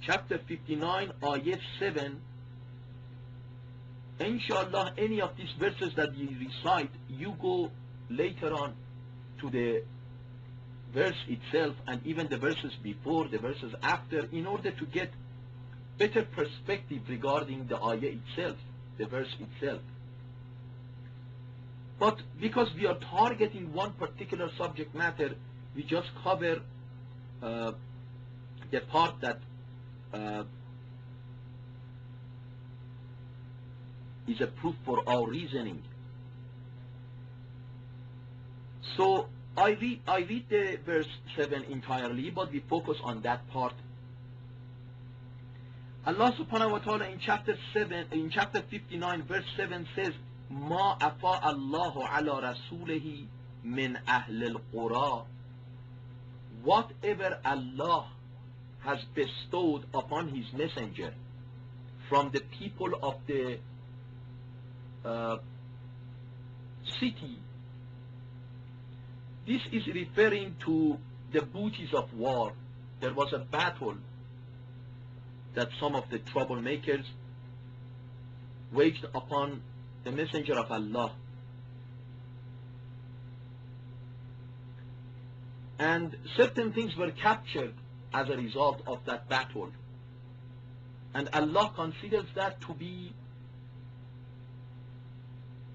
chapter 59, ayat 7, inshallah, any of these verses that you recite, you go later on to the verse itself and even the verses before, the verses after, in order to get better perspective regarding the ayah itself, the verse itself. But because we are targeting one particular subject matter, we just cover the part that is a proof for our reasoning. So I read the verse 7 entirely, but we focus on that part. Allah subhanahu wa ta'ala in chapter 59 verse 7 says, ما أفاء الله على رسوله من أهل القرى. Whatever Allah has bestowed upon his messenger from the people of the city. This is referring to the booties of war. There was a battle that some of the troublemakers waged upon the messenger of Allah. And certain things were captured as a result of that battle. And Allah considers that to be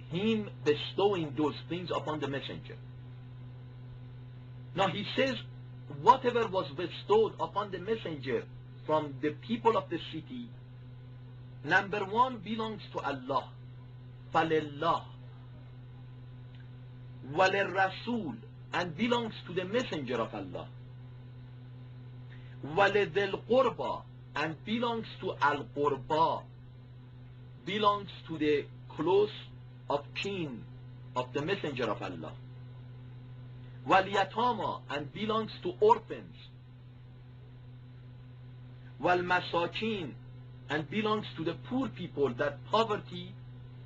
him bestowing those things upon the messenger. Now he says, whatever was bestowed upon the messenger from the people of the city, number one belongs to Allah. فَلِلَّهِ وَلِلرَّسُولِ, and belongs to the messenger of Allah. وَلِذِي الْقُرْبَى, and belongs to al-qurba, belongs to the close of kin of the messenger of Allah. وَالْيَتَامَى, and belongs to orphans. وَالْمَسَاكِينَ, and belongs to the poor people that poverty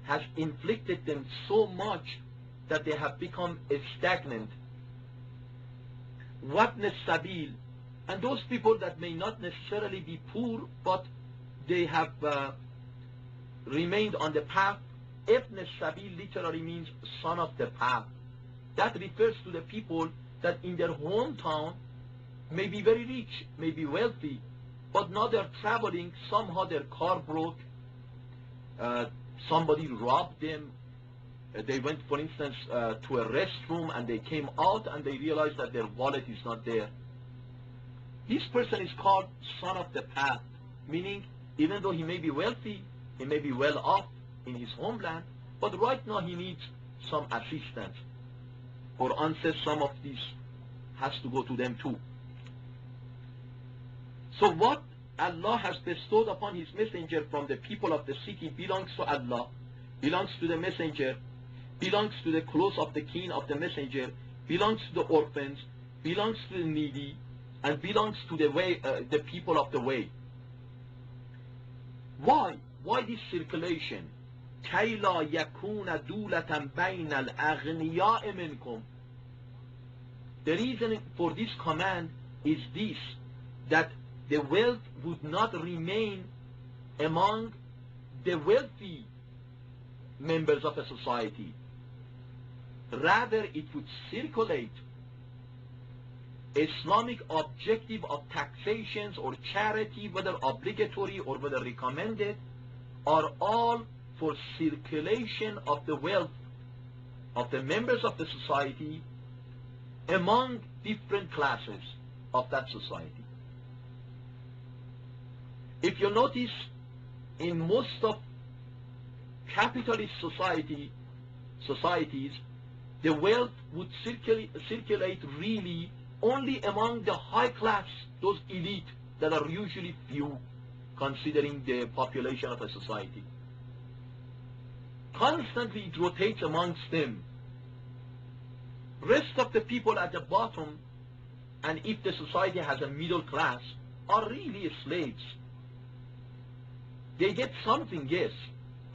has inflicted them so much that they have become stagnant. وَابْنِ السَّبِيلِ, and those people that may not necessarily be poor, but they have remained on the path. Ibn Sabil literally means son of the path. That refers to the people that in their hometown may be very rich, may be wealthy, but now they're traveling, somehow their car broke, somebody robbed them, they went, for instance, to a restroom and they came out and they realized that their wallet is not there. This person is called son of the path, meaning even though he may be wealthy, he may be well off in his homeland, but right now he needs some assistance. Quran says some of this has to go to them too. So what Allah has bestowed upon his messenger from the people of the city belongs to Allah, belongs to the messenger, belongs to the close of the kin of the messenger, belongs to the orphans, belongs to the needy, and belongs to the way, the people of the way. Why? Why this circulation? كَيْ لَا يَكُونَ دُولَةً بَيْنَ الْأَغْنِيَاءِ مِنْكُمْ. The reason for this command is this, that the wealth would not remain among the wealthy members of a society. Rather, it would circulate. Islamic objective of taxations or charity, whether obligatory or whether recommended, are all for circulation of the wealth of the members of the society among different classes of that society. If you notice, in most of capitalist societies, the wealth would circulate really only among the high class, those elite that are usually few considering the population of a society. Constantly it rotates amongst them. Rest of the people at the bottom, and if the society has a middle class, are really slaves. They get something, yes,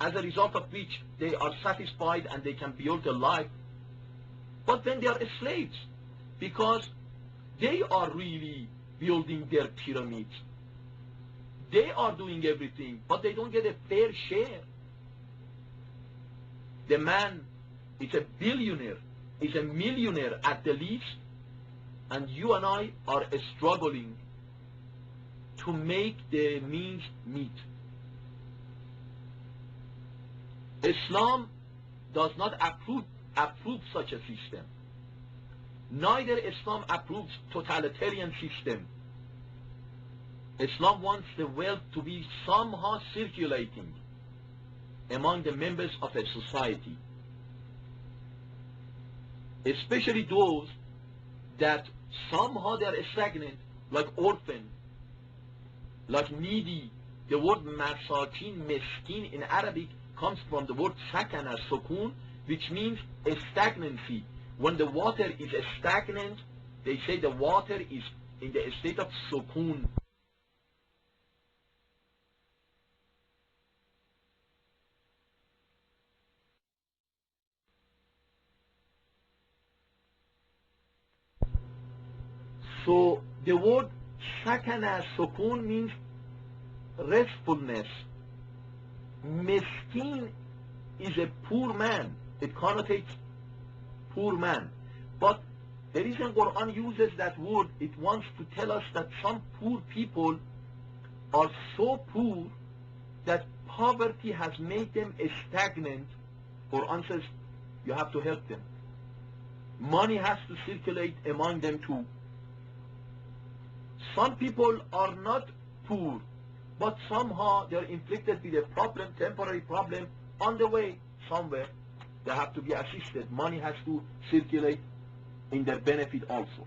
as a result of which they are satisfied and they can build a life, but then they are slaves because they are really building their pyramids. They are doing everything, but they don't get a fair share. The man is a billionaire, is a millionaire at the least, and you and I are struggling to make the means meet. Islam does not approve such a system. Neither Islam approves totalitarian system. Islam wants the wealth to be somehow circulating among the members of a society, especially those that somehow they are stagnant, like orphan, like needy. The word masakin, miskin in Arabic comes from the word sakana, sukun, which means a stagnancy. When the water is stagnant, they say the water is in the state of sukun. So the word sakana, sukun means restfulness. Miskin is a poor man. It connotates poor man. But the reason Quran uses that word, it wants to tell us that some poor people are so poor that poverty has made them stagnant. Quran says you have to help them. Money has to circulate among them too. Some people are not poor, but somehow they are inflicted with a problem, temporary problem, on the way somewhere. They have to be assisted. Money has to circulate in their benefit also.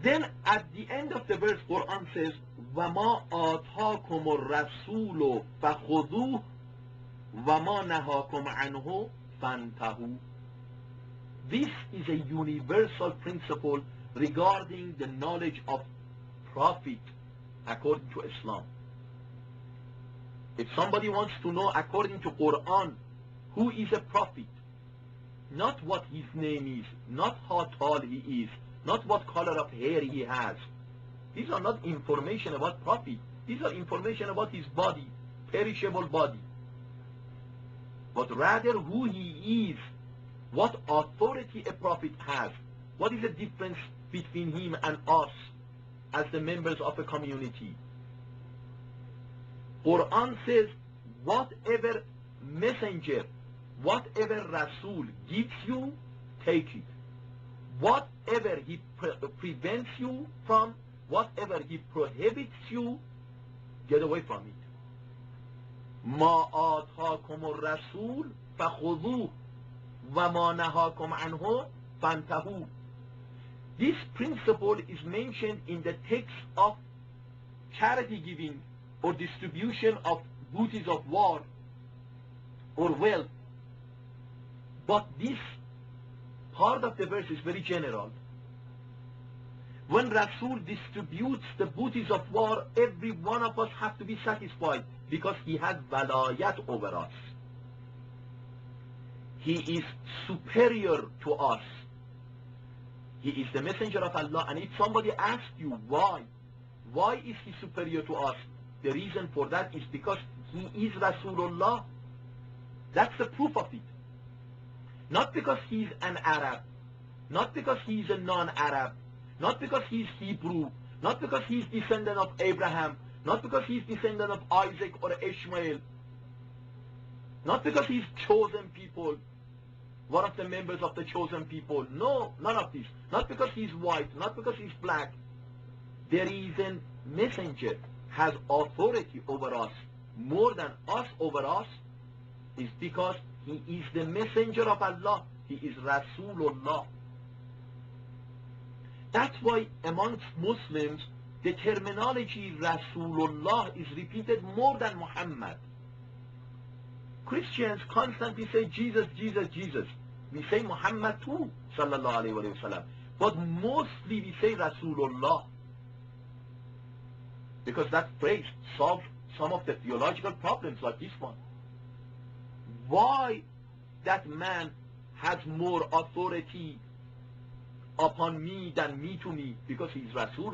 Then at the end of the verse, Quran says, وَمَا آتَاكُمُ الرَّسُولُ فَخُذُوهُ وَمَا نَهَاكُمْ عَنْهُ فَانْتَهُوا. This is a universal principle regarding the knowledge of prophet according to Islam. If somebody wants to know according to Quran who is a prophet, not what his name is, not how tall he is, not what color of hair he has. These are not information about prophet. These are information about his body, perishable body. But rather who he is, what authority a prophet has, what is the difference between him and us as the members of a community. Quran says, whatever messenger, whatever Rasul gives you, take it. Whatever he prevents you from, whatever he prohibits you, get away from it. مَا آتَاكُمُ الرَّسُولُ فَخُذُوهُ وَمَا نَهَاكُمْ عَنْهُ فَانْتَهُوا. This principle is mentioned in the text of charity giving or distribution of booties of war or wealth. But this part of the verse is very general. When Rasul distributes the booties of war, every one of us has to be satisfied because he has walayat over us. He is superior to us. He is the messenger of Allah. And if somebody asks you why is he superior to us? The reason for that is because he is Rasulullah. That's the proof of it. Not because he's an Arab, not because he's a non-Arab, not because he's Hebrew, not because he's descendant of Abraham, not because he's descendant of Isaac or Ishmael, not because he's chosen people, one of the members of the chosen people. No, none of this. Not because he's white, not because he's black. The reason messenger has authority over us, more than us over us, is because he is the messenger of Allah. He is Rasulullah. That's why amongst Muslims, the terminology Rasulullah is repeated more than Muhammad. Christians constantly say Jesus, Jesus, Jesus. We say Muhammad too, sallallahu alayhi wa sallam. But mostly we say Rasulullah. Because that phrase solves some of the theological problems like this one. Why that man has more authority upon me than me to me? Because he is Rasul.